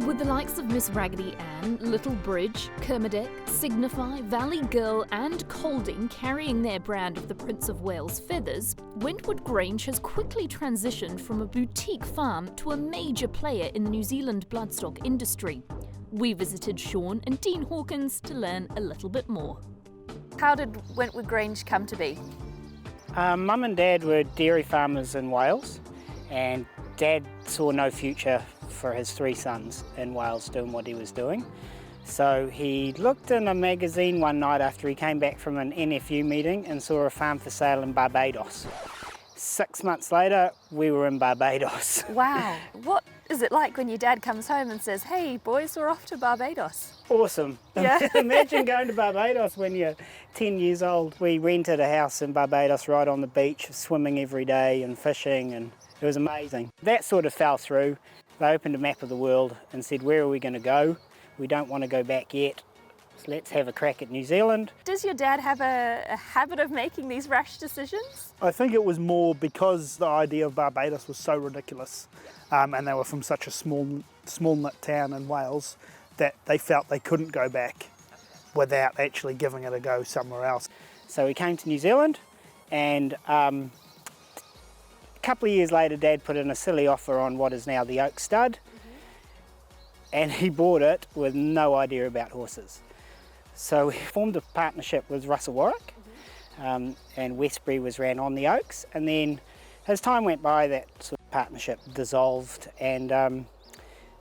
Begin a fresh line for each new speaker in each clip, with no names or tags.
With the likes of Miss Raggedy Ann, Little Bridge, Kermadec, Signify, Valley Girl and Colding carrying their brand of the Prince of Wales feathers, Wentwood Grange has quickly transitioned from a boutique farm to a major player in the New Zealand bloodstock industry. We visited Sean and Dean Hawkins to learn a little bit more. How did Wentwood Grange come to be?
Mum and Dad were dairy farmers in Wales, and Dad saw no future for his 3 sons in Wales doing what he was doing. So he looked in a magazine one night after he came back from an NFU meeting and saw a farm for sale in Barbados. 6 months later, we were in Barbados.
Wow, what is it like when your dad comes home and says, "Hey boys, we're off to Barbados"?
Awesome.
Yeah.
Imagine going to Barbados when you're 10 years old. We rented a house in Barbados right on the beach, swimming every day and fishing, and it was amazing. That sort of fell through. They opened a map of the world and said, where are we going to go? We don't want to go back yet. So let's have a crack at New Zealand.
Does your dad have a habit of making these rash decisions?
I think it was more because the idea of Barbados was so ridiculous, and they were from such a small knit town in Wales, that they felt they couldn't go back without actually giving it a go somewhere else.
So we came to New Zealand, and a couple of years later Dad put in a silly offer on what is now the Oak Stud, and he bought it with no idea about horses. So we formed a partnership with Russell Warwick, and Westbury was ran on the Oaks, and then as time went by that sort of partnership dissolved, and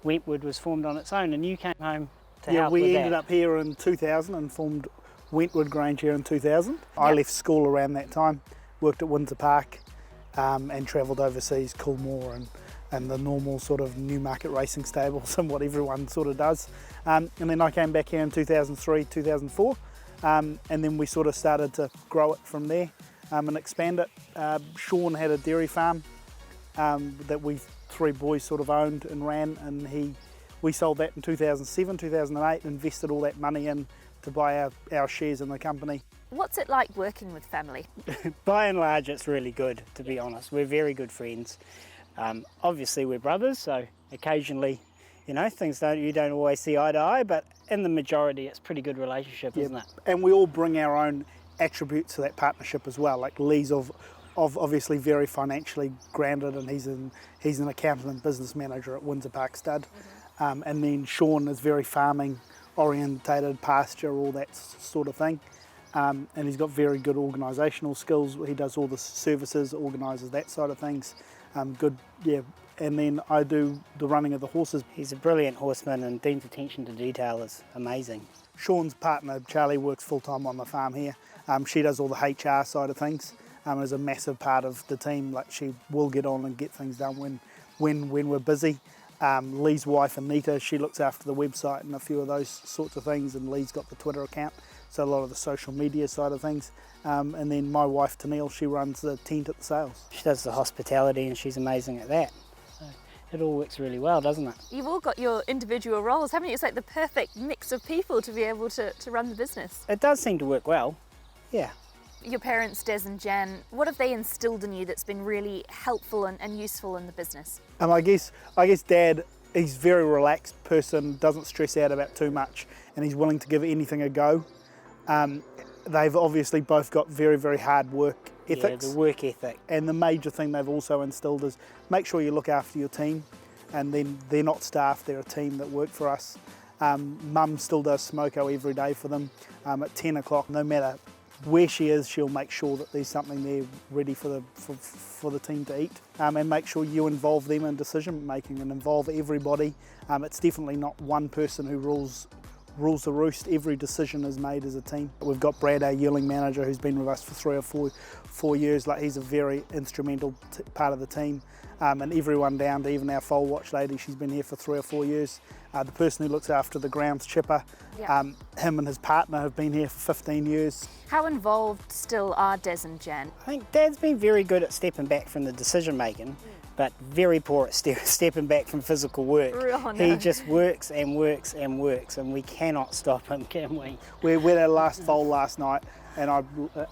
Wentwood was formed on its own, and you came home to help with that.
We ended up here in 2000 and formed Wentwood Grange here in 2000. I left school around that time, worked at Windsor Park, and travelled overseas, Coolmore and the normal sort of Newmarket racing stables and what everyone sort of does. And then I came back here in 2003, 2004, and then we sort of started to grow it from there and expand it. Sean had a dairy farm that we 3 boys sort of owned and ran, and we sold that in 2007, 2008, invested all that money in to buy our shares in the company.
What's it like working with family?
By and large, it's really good, to be honest. We're very good friends. Obviously, we're brothers, so occasionally, things you don't always see eye to eye, but in the majority, it's a pretty good relationship, isn't it?
And we all bring our own attributes to that partnership as well. Like Lee's of obviously very financially grounded, and he's an accountant and business manager at Windsor Park Stud. And then Sean is very farming orientated, pasture, all that sort of thing. And he's got very good organisational skills. He does all the services, organises that side of things. Good, yeah. And then I do the running of the horses.
He's a brilliant horseman, and Dean's attention to detail is amazing.
Sean's partner, Charlie, works full-time on the farm here. She does all the HR side of things. Is a massive part of the team. Like, she will get on and get things done when we're busy. Lee's wife, Anita, she looks after the website and a few of those sorts of things, and Lee's got the Twitter account, so a lot of the social media side of things. And then my wife, Tennille, she runs the tent at the sales.
She does the hospitality, and she's amazing at that. So it all works really well, doesn't it?
You've all got your individual roles, haven't you? It's like the perfect mix of people to be able to run the business.
It does seem to work well, yeah.
Your parents, Des and Jan, what have they instilled in you that's been really helpful and useful in the business?
I guess Dad, he's a very relaxed person, doesn't stress out about too much, and he's willing to give anything a go. They've obviously both got very, very hard work ethics.
Yeah, the work ethic.
And the major thing they've also instilled is make sure you look after your team, and then they're not staff, they're a team that work for us. Mum still does smoko every day for them at 10 o'clock, no matter where she is, she'll make sure that there's something there ready for the team to eat, and make sure you involve them in decision making and involve everybody. It's definitely not one person who rules the roost. Every decision is made as a team. We've got Brad, our yearling manager, who's been with us for 3 or 4 years. Like, he's a very instrumental part of the team, and everyone down to even our foal watch lady, she's been here for 3 or 4 years. The person who looks after the grounds, Chipper, him and his partner have been here for 15 years.
How involved still are Des and Jan?
I think Dad's been very good at stepping back from the decision making, but very poor at stepping back from physical work.
Oh, no.
He just works and works and works, and we cannot stop him, can we?
We went our last foal last night, and I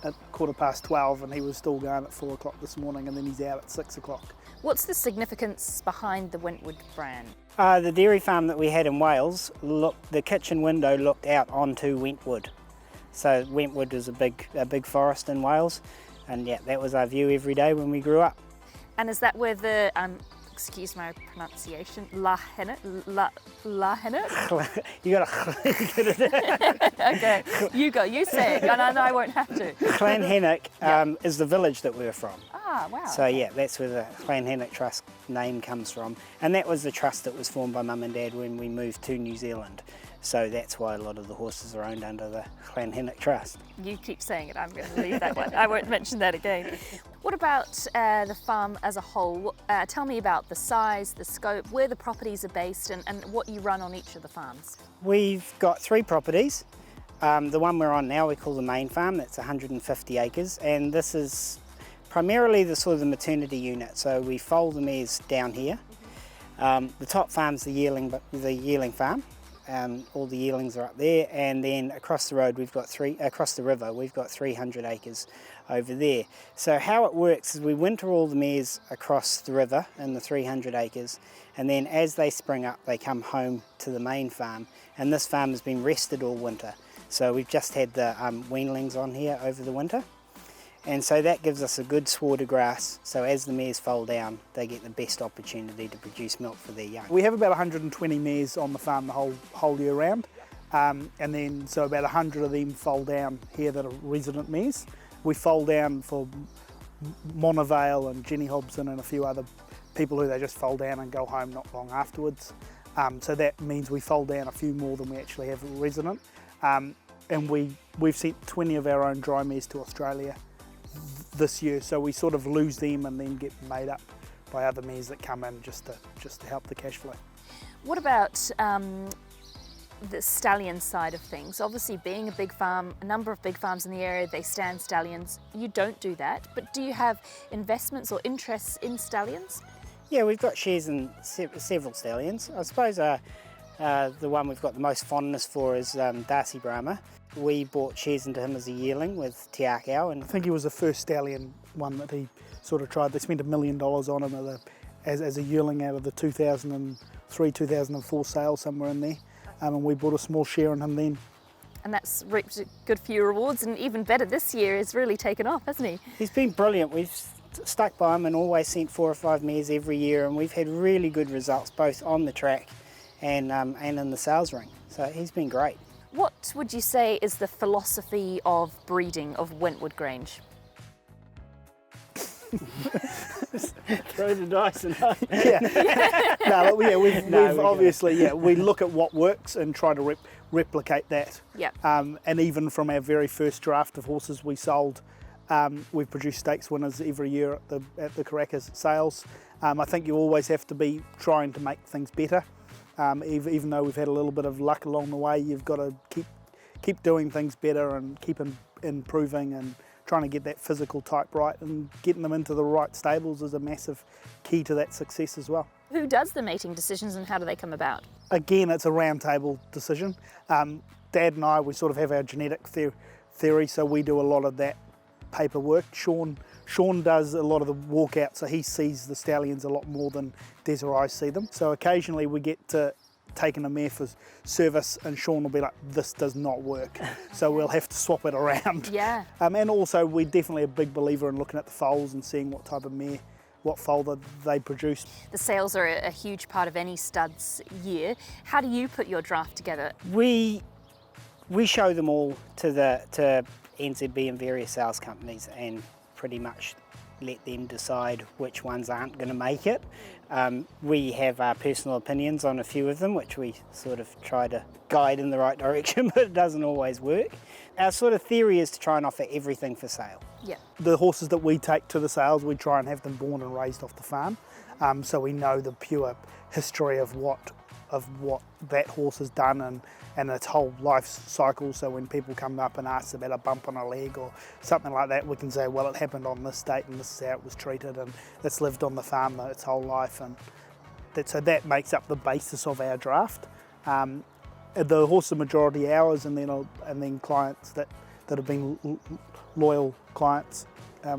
at 12:15, and he was still going at 4 o'clock this morning, and then he's out at 6 o'clock.
What's the significance behind the Wentwood brand?
The dairy farm that we had in Wales, the kitchen window looked out onto Wentwood. So Wentwood is a big forest in Wales, and yeah, that was our view every day when we grew up.
And is that where the, excuse my pronunciation, Laminitis?
You got to
Okay, you say it, and I won't have to.
Laminitis is the village that we're from.
Ah, wow.
So yeah, that's where the Laminitis Trust name comes from. And that was the trust that was formed by Mum and Dad when we moved to New Zealand. So that's why a lot of the horses are owned under the Laminitis Trust.
You keep saying it, I'm going to leave that one. I won't mention that again. What about the farm as a whole? Tell me about the size, the scope, where the properties are based and what you run on each of the farms.
We've got 3 properties. The one we're on now we call the main farm, that's 150 acres, and this is primarily the sort of the maternity unit. So we foal the mares down here. The top farm's the yearling farm. All the yearlings are up there, and then across the road across the river we've got 300 acres over there. So how it works is we winter all the mares across the river in the 300 acres, and then as they spring up they come home to the main farm, and this farm has been rested all winter. So we've just had the weanlings on here over the winter, and so that gives us a good sward of grass, so as the mares foal down they get the best opportunity to produce milk for their young.
We have about 120 mares on the farm the whole year round, and then so about 100 of them foal down here that are resident mares. We foal down for Monavale and Jenny Hobson and a few other people who they just foal down and go home not long afterwards. So that means we foal down a few more than we actually have resident, and we've sent 20 of our own dry mares to Australia this year, so we sort of lose them and then get made up by other mares that come in just to help the cash flow.
What about the stallion side of things? Obviously being a big farm, a number of big farms in the area, they stand stallions. You don't do that, but do you have investments or interests in stallions?
Yeah, we've got shares in several stallions. I suppose the one we've got the most fondness for is Darcy Brahma. We bought shares into him as a yearling with Te Akau, and
I think he was the first stallion one that he sort of tried. They spent $1 million on him as a yearling out of the 2003-2004 sale, somewhere in there, and we bought a small share in him then.
And that's reaped a good few rewards, and even better this year, has really taken off, hasn't he?
He's been brilliant. We've stuck by him and always sent 4 or 5 mares every year, and we've had really good results both on the track and in the sales ring. So he's been great.
What would you say is the philosophy of breeding of Wentwood Grange?
Throw the dice and
we look at what works and try to replicate that.
Yeah.
And even from our very first draft of horses we sold, we've produced stakes winners every year at the Caracas sales. I think you always have to be trying to make things better. Even though we've had a little bit of luck along the way, you've got to keep doing things better and keep improving and trying to get that physical type right, and getting them into the right stables is a massive key to that success as well.
Who does the mating decisions and how do they come about?
Again, it's a round table decision. Dad and I, we sort of have our genetic theory, so we do a lot of that paperwork. Sean does a lot of the walkout, so he sees the stallions a lot more than Des or I see them. So occasionally we get to taking a mare for service and Sean will be like, this does not work. So we'll have to swap it around.
Yeah.
And also we're definitely a big believer in looking at the foals and seeing what type of mare, what foal that they produce.
The sales are a huge part of any stud's year. How do you put your draft together?
We show them all to NZB and various sales companies and pretty much let them decide which ones aren't going to make it. We have our personal opinions on a few of them, which we sort of try to guide in the right direction, but it doesn't always work. Our sort of theory is to try and offer everything for sale.
Yeah.
The horses that we take to the sales, we try and have them born and raised off the farm, so we know the pure history of what that horse has done and its whole life cycle. So when people come up and ask about a bump on a leg or something like that, we can say, well, it happened on this date and this is how it was treated, and it's lived on the farm its whole life, and so that makes up the basis of our draft. The horse are majority ours, and then clients that have been loyal clients,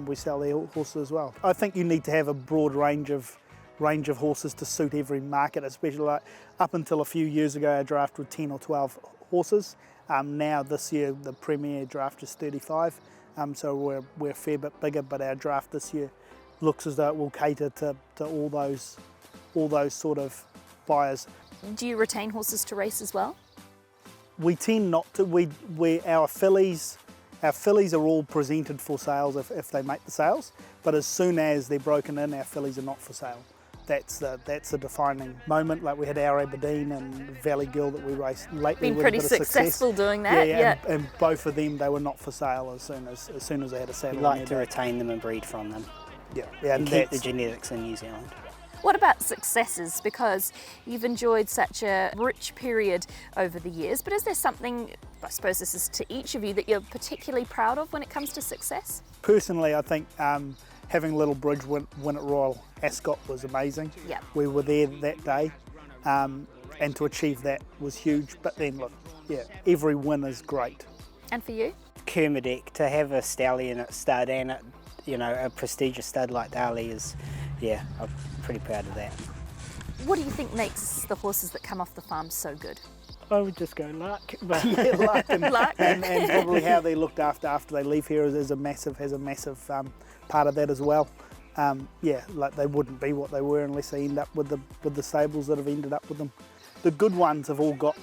we sell their horses as well. I think you need to have a broad range of range of horses to suit every market, especially like up until a few years ago our draft was 10 or 12 horses. Now this year the premier draft is 35, so we're a fair bit bigger, but our draft this year looks as though it will cater to all those sort of buyers.
Do you retain horses to race as well?
We tend not to. Our fillies are all presented for sales if they make the sales, but as soon as they're broken in, our fillies are not for sale. That's a defining moment. Like we had our Aberdeen and Valley Girl that we raced lately.
Been
with
pretty
a bit of
successful
success.
doing that.
Yeah. And both of them, they were not for sale as soon as they had a saddle.
We'd like to retain them and breed from them.
Yeah,
And keep the genetics in New Zealand.
What about successes? Because you've enjoyed such a rich period over the years, but is there something, I suppose this is to each of you, that you're particularly proud of when it comes to success?
Personally, I think having Little Bridge win at Royal Ascot was amazing.
Yeah.
We were there that day, and to achieve that was huge. But then, look, yeah, every win is great.
And for you?
Kermadec, to have a stallion at stud and at, a prestigious stud like Darley is, I'm pretty proud of that.
What do you think makes the horses that come off the farm so good?
I would just go luck, but
Luck and,
Luck.
and probably how they're looked after they leave here has a massive part of that as well. Like they wouldn't be what they were unless they end up with the stables that have ended up with them. The good ones have all got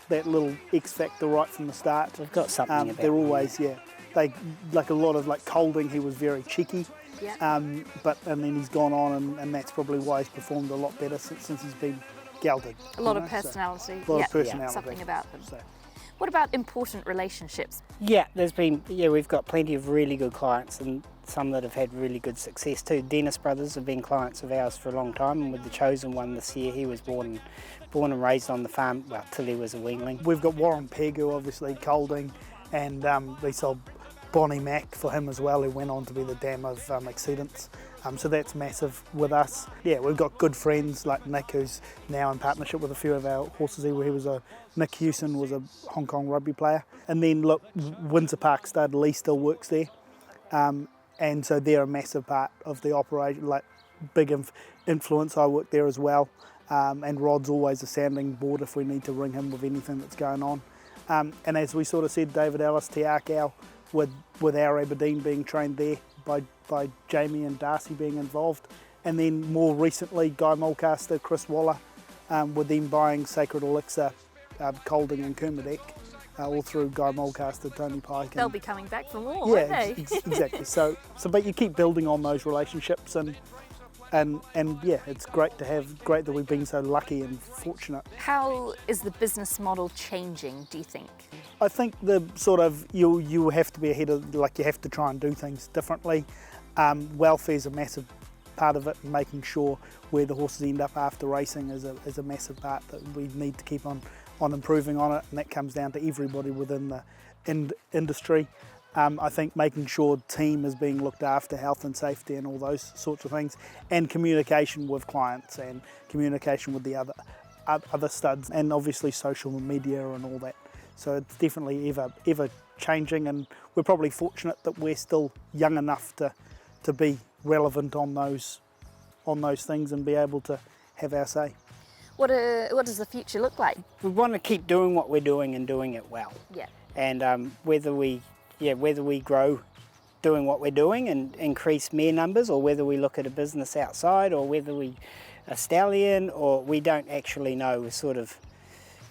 that little X factor right from the start.
they've got something about
They're
them.
always They like a lot of like Colding. He was very cheeky.
Yeah.
And then he's gone on, and that's probably why he's performed a lot better since he's been gelded.
A lot of personality.
A lot of personality.
Something about them.
So.
What about important relationships?
Yeah, we've got plenty of really good clients and some that have had really good success too. Dennis Brothers have been clients of ours for a long time, and with the chosen one this year, he was born and raised on the farm, well, till he was a weanling.
We've got Warren Pegg, who obviously Colding, and we sold Bonnie Mac for him as well, who went on to be the dam of Exceedance. So that's massive with us. Yeah, we've got good friends like Nick, who's now in partnership with a few of our horses. Nick Hewson was a Hong Kong rugby player. And then look, Windsor Park stud Lee still works there. And so they're a massive part of the operation, like big influence. I work there as well. And Rod's always a sounding board if we need to ring him with anything that's going on. And as we sort of said, David Ellis, Te Akau, with our Aberdeen being trained there by Jamie and Darcy being involved. And then more recently, Guy Mulcaster, Chris Waller, with them buying Sacred Elixir, Colding and Kermadec, all through Guy Mulcaster, Tony Pike.
They'll be coming back for more, won't they?
Exactly. So but you keep building on those relationships and yeah, it's great that we've been so lucky and fortunate.
How is the business model changing, do you think?
I think the sort of you have to be ahead of, like you have to try and do things differently. Welfare is a massive part of it, and making sure where the horses end up after racing is a massive part that we need to keep on improving on it, and that comes down to everybody within the industry. I think making sure team is being looked after, health and safety and all those sorts of things, and communication with clients and communication with the other studs, and obviously social media and all that. So it's definitely ever changing, and we're probably fortunate that we're still young enough to be relevant on those things and be able to have our say.
What does the future look like?
We want to keep doing what we're doing and doing it well.
Yeah.
And whether we grow doing what we're doing and increase mare numbers, or whether we look at a business outside, or whether a stallion, or we don't actually know. We're sort of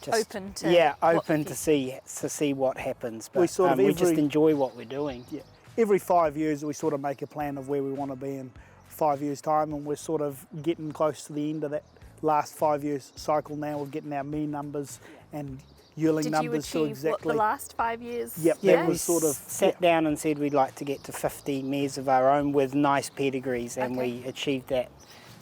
just
open to
see what happens. But
we
we just enjoy what we're doing.
Yeah. Every 5 years we sort of make a plan of where we want to be in 5 years' time, and we're sort of getting close to the end of that last 5 years cycle now of getting our mare numbers and yearling numbers to exactly.
Did you achieve what, the last 5 years?
Yep,
Yeah,
that
we
was sort of
sat down and said we'd like to get to 50 mares of our own with nice pedigrees, and
Okay.
we achieved that.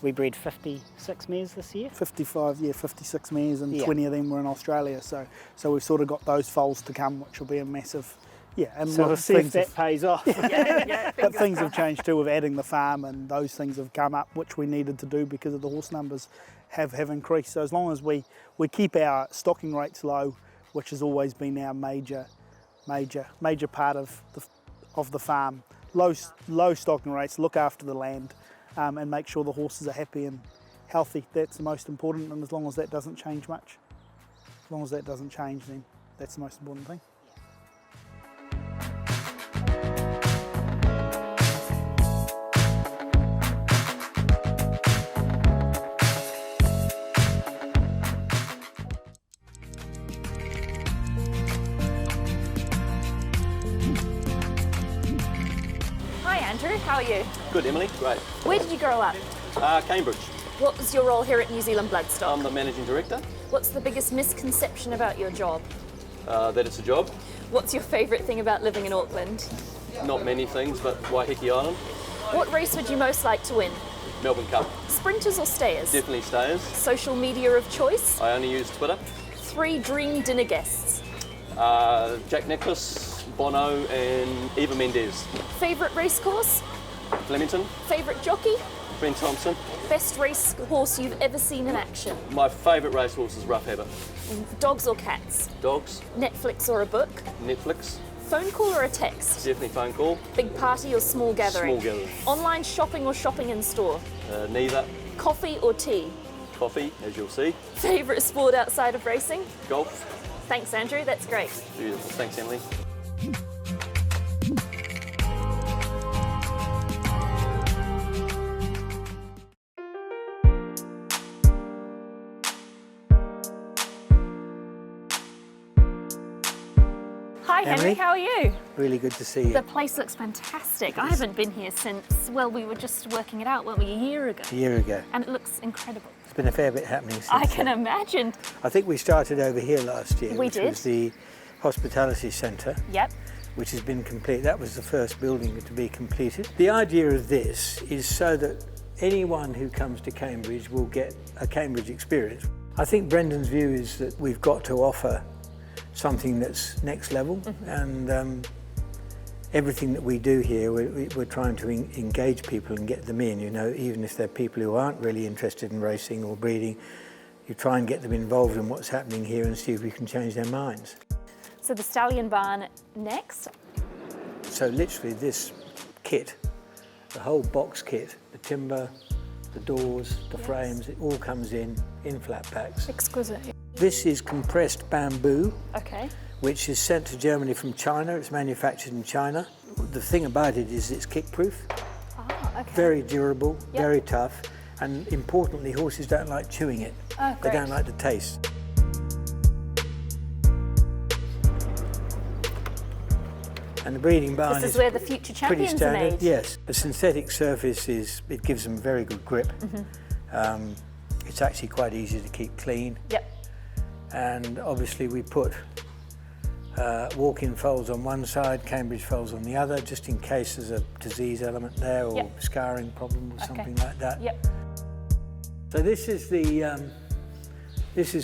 We bred 56 mares this year.
56 mares, and
Yeah.
20 of them were in Australia. So we've sort of got those foals to come, which will be a massive. Yeah, and
So we'll see if
things
that pays off.
but things have changed too with adding the farm, and those things have come up, which we needed to do because of the horse numbers have increased. So as long as we keep our stocking rates low, which has always been our major part of the farm, low stocking rates, look after the land, and make sure the horses are happy and healthy. That's the most important, and as long as that doesn't change much, as long as that doesn't change, then that's the most important thing.
Hi Andrew, how are you?
Good, Emily. Great.
Where did you grow up?
Cambridge.
What was your role here at New Zealand Bloodstock?
I'm the managing director.
What's the biggest misconception about your job?
That it's a job.
What's your favourite thing about living in Auckland?
Not many things, but Waiheke Island.
What race would you most like to win?
Melbourne Cup.
Sprinters or stayers?
Definitely stayers.
Social media of choice?
I only use Twitter.
3 dream dinner guests?
Jack Nicklaus, Bono and Eva Mendes.
Favourite racecourse?
Flemington,
Favourite jockey?
Ben Thompson.
Best race horse you've ever seen in action?
My favourite racehorse is Rough Habit.
Dogs or cats?
Dogs,
Netflix or a book?
Netflix,
Phone call or a text?
definitely phone call.
Big party or small gathering?
Small gathering.
Online shopping or shopping in store?
Neither.
Coffee or tea?
Coffee, as you'll see.
Favourite sport outside of racing?
Golf.
Thanks Andrew, that's great.
Beautiful. Thanks, Emily.
Hi Henry,
Emily?
how are you?
Really good to see you.
The place looks fantastic. I haven't been here since, well, we were just working it out, weren't we, a year ago?
A year ago.
And it looks incredible.
It's been a fair bit happening since
I can
then.
imagine.
I think we started over here last year,
We
which
did.
was the Hospitality Centre,
Yep.
which has been complete. That was the first building to be completed. The idea of this is so that anyone who comes to Cambridge will get a Cambridge experience. I think Brendon's view is that we've got to offer something that's next level, and everything that we do here, we're trying to engage people and get them in, you know, even if they're people who aren't really interested in racing or breeding, you try and get them involved in what's happening here and see if we can change their minds.
So the stallion barn next.
So literally this kit, the whole box kit, the timber, the doors, the frames, it all comes in flat packs.
Exquisite.
This is compressed bamboo,
Okay.
which is sent to Germany from China. It's manufactured in China. The thing about it is it's kick-proof,
Ah, okay.
very durable,
Yep.
very tough, and importantly, horses don't like chewing it.
Oh,
They
great.
don't like the taste. And the breeding barn
This is where the future
pretty
champions are
standard.
made.
Yes, the synthetic surface it gives them very good grip. It's actually quite easy to keep clean.
Yep.
And obviously we put walk-in foals on one side, Cambridge foals on the other, just in case there's a disease element there or
Yep.
scarring problem or something like that.
Yep.
So this is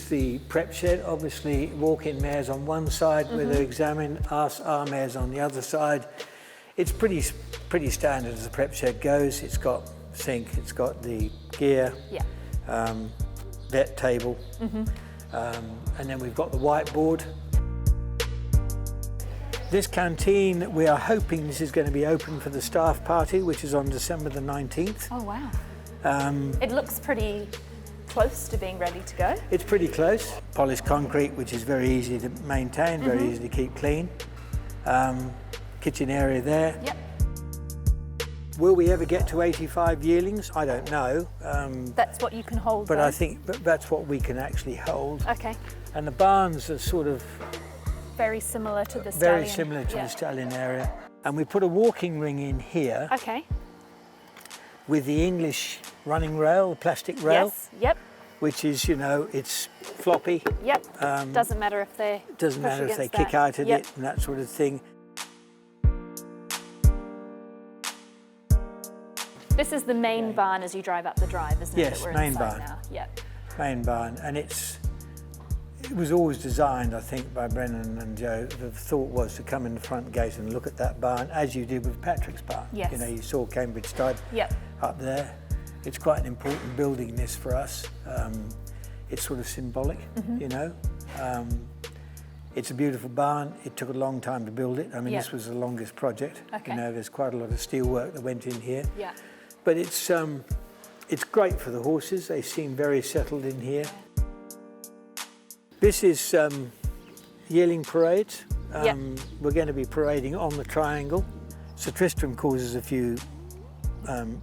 the prep shed. Obviously walk-in mares on one side where they're examined, our mares on the other side. It's pretty standard as the prep shed goes. It's got sink, it's got the gear,
Yeah.
vet table, and then we've got the whiteboard. This canteen, we are hoping this is going to be open for the staff party, which is on December the 19th.
Oh wow. It looks pretty close to being ready to go.
It's pretty close. Polished concrete, which is very easy to maintain, very easy to keep clean. Kitchen area there.
Yep.
Will we ever get to 85 yearlings? I don't know.
That's what you can hold.
But
though.
I think that's what we can actually hold.
Okay.
And the barns are sort of
Very similar to the stallion.
very similar to
Yeah.
the stallion area. And we put a walking ring in here
Okay.
with the English running rail, the plastic rail,
Yes. Yep.
which is, you know, it's floppy.
Yep. Doesn't matter if they
Doesn't
push
matter if they
against
kick
that.
out at
Yep.
it and that sort of thing.
This is the main barn as you drive up the drive, isn't it?
Yes,
that we're
main
inside
barn.
Now. Yep.
Main barn, and it was always designed, I think, by Brendan and Joe. The thought was to come in the front gate and look at that barn, as you did with Patrick's barn.
Yes.
You know, you saw Cambridge Stud
Yep.
up there. It's quite an important building, this, for us. It's sort of symbolic, you know. It's a beautiful barn. It took a long time to build it. I mean,
Yep.
this was the longest project.
Okay.
You know, there's quite a lot of steel work that went in here.
Yeah.
but it's great for the horses. They seem very settled in here. This is yearling parade. We're going to be parading on the triangle. Sir Tristram causes a few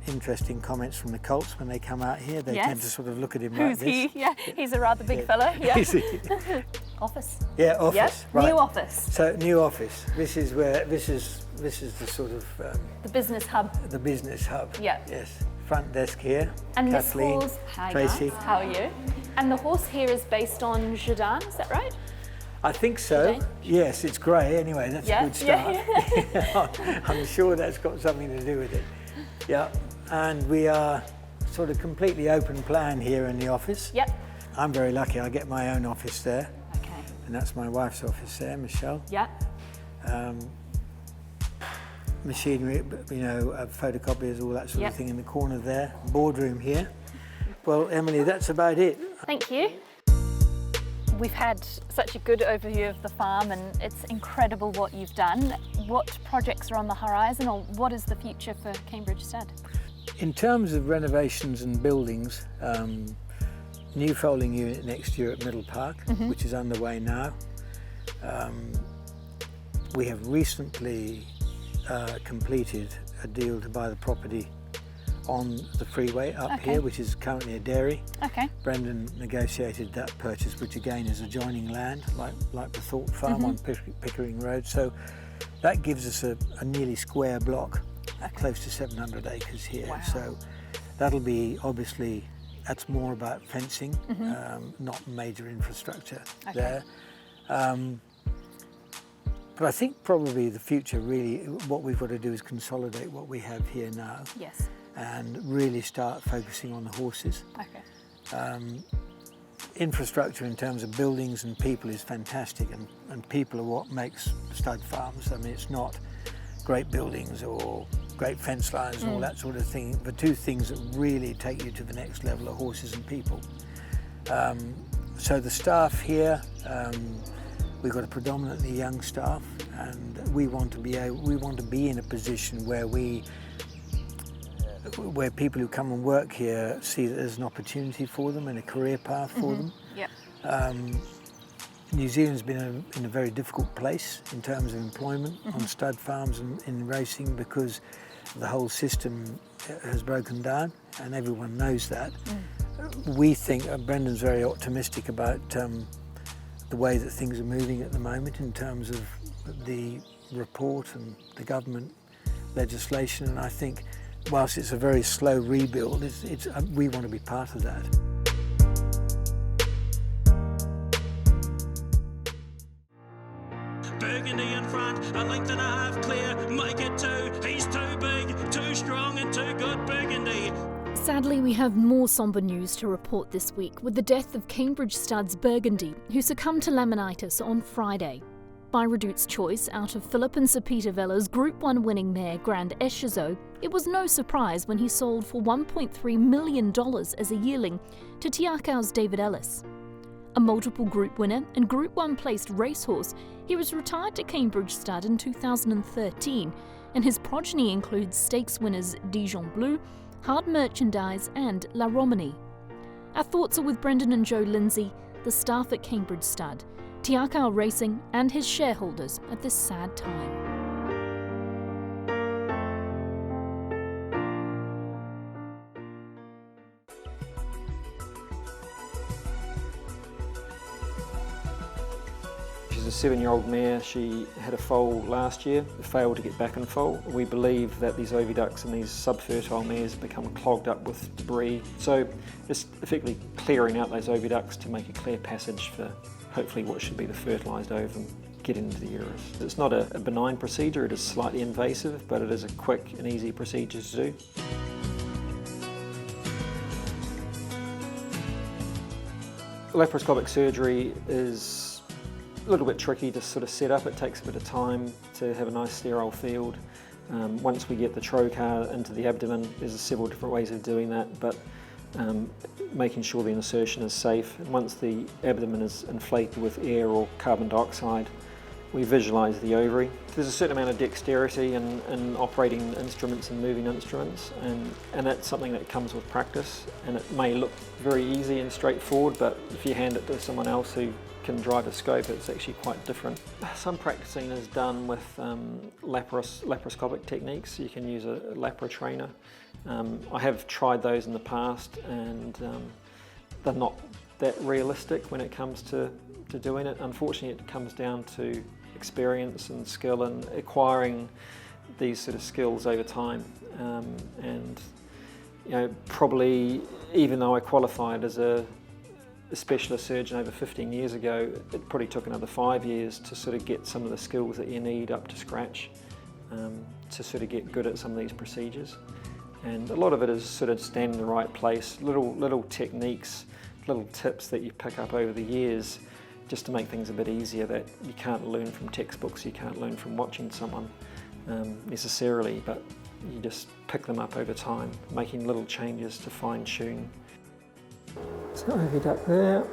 interesting comments from the colts when they come out here. They tend to sort of look at him like this.
Who's he? Yeah, he's a rather big fellow. Yeah. Office.
Yeah, office.
Yep.
Right.
New office.
So new office. This is the sort of
The business hub.
the business hub.
Yeah.
Yes. Front desk here.
And Miss
Kathleen,
Hall's, hi
Tracy.
guys, how are you? And the horse here is based on Jardin, is that right?
I think so.
Today?
Yes, it's grey anyway. That's a good start. I'm sure that's got something to do with it. Yeah. And we are sort of completely open plan here in the office.
Yep.
I'm very lucky. I get my own office there.
Okay.
And that's my wife's office there, Michelle.
Yep.
Machinery, photocopiers, all that sort of thing in the corner there. Boardroom here. Well, Emily, that's about it.
Thank you. We've had such a good overview of the farm and it's incredible what you've done. What projects are on the horizon or what is the future for Cambridge Stud?
In terms of renovations and buildings, new foaling unit next year at Middle Park, which is underway now. We have recently completed a deal to buy the property on the freeway up here, which is currently a dairy.
Okay.
Brendon negotiated that purchase, which again is adjoining land, like the Thorpe Farm on Pickering Road. So that gives us a nearly square block, close to 700 acres here.
Wow.
So that'll be, obviously, that's more about fencing, not major infrastructure there. But I think probably the future, really, what we've got to do is consolidate what we have here now.
Yes.
And really start focusing on the horses.
Okay.
Infrastructure in terms of buildings and people is fantastic, and people are what makes stud farms. I mean, it's not great buildings or great fence lines and all that sort of thing. The two things that really take you to the next level are horses and people. So the staff here, we've got a predominantly young staff, and we want to be in a position where people who come and work here see that there's an opportunity for them and a career path for them.
Yep.
New Zealand's been in a very difficult place in terms of employment on stud farms and in racing, because the whole system has broken down, and everyone knows that. We think, Brendon's very optimistic about the way that things are moving at the moment in terms of the report and the government legislation, and I think whilst it's a very slow rebuild, we want to be part of that.
Burgundy in front, a length and a half clear, make it two, he's too big, too strong and too good, Burgundy.
Sadly, we have more sombre news to report this week with the death of Cambridge Stud's Burgundy, who succumbed to laminitis on Friday. By Redout's choice, out of Philip and Sir Peter Vella's Group 1 winning mare Grand Echezeau, it was no surprise when he sold for $1.3 million as a yearling to Tiakau's David Ellis. A multiple Group winner and Group 1 placed racehorse, he was retired to Cambridge Stud in 2013, and his progeny includes stakes winners Dijon Bleu, Hard Merchandise and La Romani. Our thoughts are with Brendon and Joe Lindsay, the staff at Cambridge Stud, Tiakau Racing and his shareholders at this sad time.
She's a 7-year-old mare. She had a foal last year, failed to get back in foal. We believe that these oviducts and these subfertile mares become clogged up with debris. So just effectively clearing out those oviducts to make a clear passage for hopefully what should be the fertilised ovum get into the uterus. It's not a benign procedure, it is slightly invasive, but it is a quick and easy procedure to do. Laparoscopic surgery is a little bit tricky to sort of set up. It takes a bit of time to have a nice sterile field. Once we get the trocar into the abdomen, there's several different ways of doing that, but making sure the insertion is safe. And once the abdomen is inflated with air or carbon dioxide, we visualise the ovary. There's a certain amount of dexterity in operating instruments and moving instruments, and that's something that comes with practice, and it may look very easy and straightforward, but if you hand it to someone else who can drive a scope, it's actually quite different. Some practicing is done with laparoscopic techniques. You can use a lapar trainer. I have tried those in the past, and they're not that realistic when it comes to doing it. Unfortunately, it comes down to experience and skill and acquiring these sort of skills over time. And you know, probably even though I qualified as a specialist surgeon over 15 years ago, it probably took another 5 years to sort of get some of the skills that you need up to scratch to sort of get good at some of these procedures. And a lot of it is sort of staying in the right place, little techniques, little tips that you pick up over the years just to make things a bit easier that you can't learn from textbooks, you can't learn from watching someone necessarily, but you just pick them up over time, making little changes to fine-tune. So oviduct there.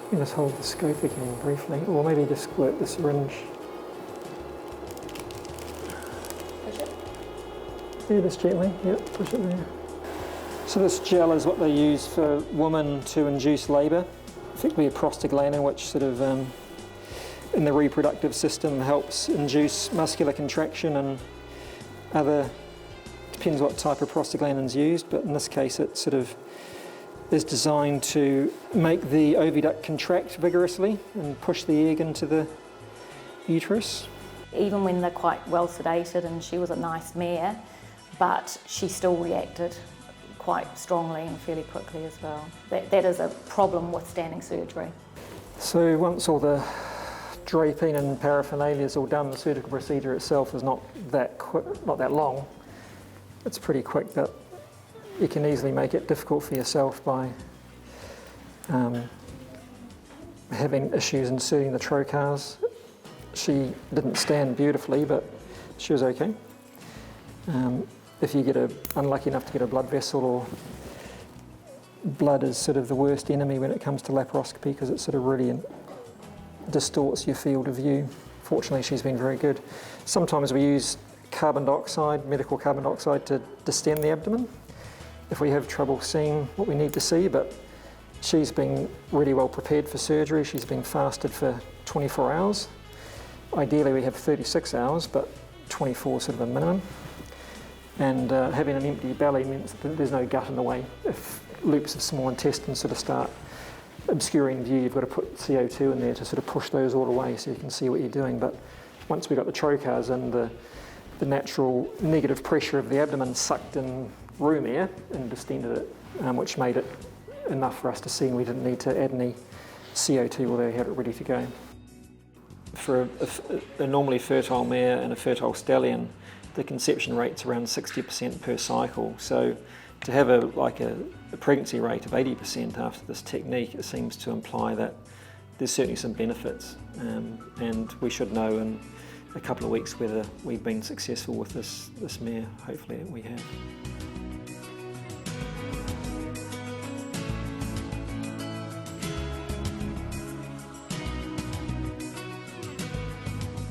You can just hold the scope again briefly, or maybe just squirt the syringe.
Push it?
Yeah, just gently, yep, push it there. So this gel is what they use for women to induce labour. Effectively a prostaglandin, which sort of in the reproductive system helps induce muscular contraction and other, depends what type of prostaglandin's used, but in this case it sort of is designed to make the oviduct contract vigorously and push the egg into the uterus.
Even when they're quite well sedated, and she was a nice mare, but she still reacted quite strongly and fairly quickly as well. That is a problem with standing surgery.
So once all the draping and paraphernalia is all done, the surgical procedure itself is not that long. It's pretty quick, but you can easily make it difficult for yourself by having issues inserting the trocars. She didn't stand beautifully, but she was okay. If you get unlucky enough to get a blood vessel, or blood is sort of the worst enemy when it comes to laparoscopy, because it sort of really distorts your field of view. Fortunately, she's been very good. Sometimes we use carbon dioxide, medical carbon dioxide, to distend the abdomen if we have trouble seeing what we need to see, but she's been really well prepared for surgery. She's been fasted for 24 hours. Ideally we have 36 hours, but 24 is sort of a minimum. And having an empty belly means that there's no gut in the way. If loops of small intestine sort of start obscuring view, you've got to put CO2 in there to sort of push those all away so you can see what you're doing. But once we got the trocars in, the natural negative pressure of the abdomen sucked in room air and distended it, which made it enough for us to see, and we didn't need to add any CO2, although we had it ready to go. For a normally fertile mare and a fertile stallion, the conception rate's around 60% per cycle. So to have a pregnancy rate of 80% after this technique, it seems to imply that there's certainly some benefits, and we should know in a couple of weeks whether we've been successful with this mare. Hopefully we have.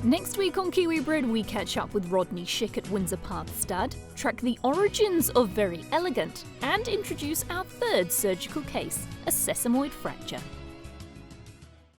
Next week on Kiwi Bred, we catch up with Rodney Schick at Windsor Park Stud, track the origins of Very Elegant, and introduce our third surgical case, a sesamoid fracture.